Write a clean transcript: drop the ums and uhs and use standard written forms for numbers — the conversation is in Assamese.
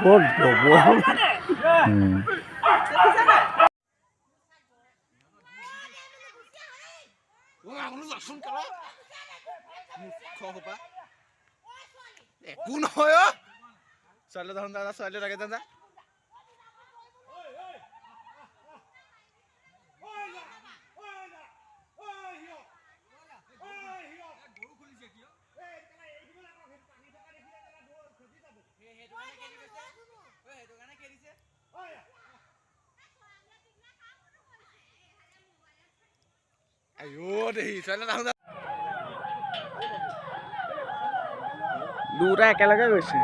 বল বল একো নহয় অ ছোৱালী দেখোন দাদা ছোৱালী লাগে দাদা আইও দেহি ছোৱালী দেখোন দুটা একেলগে গৈছে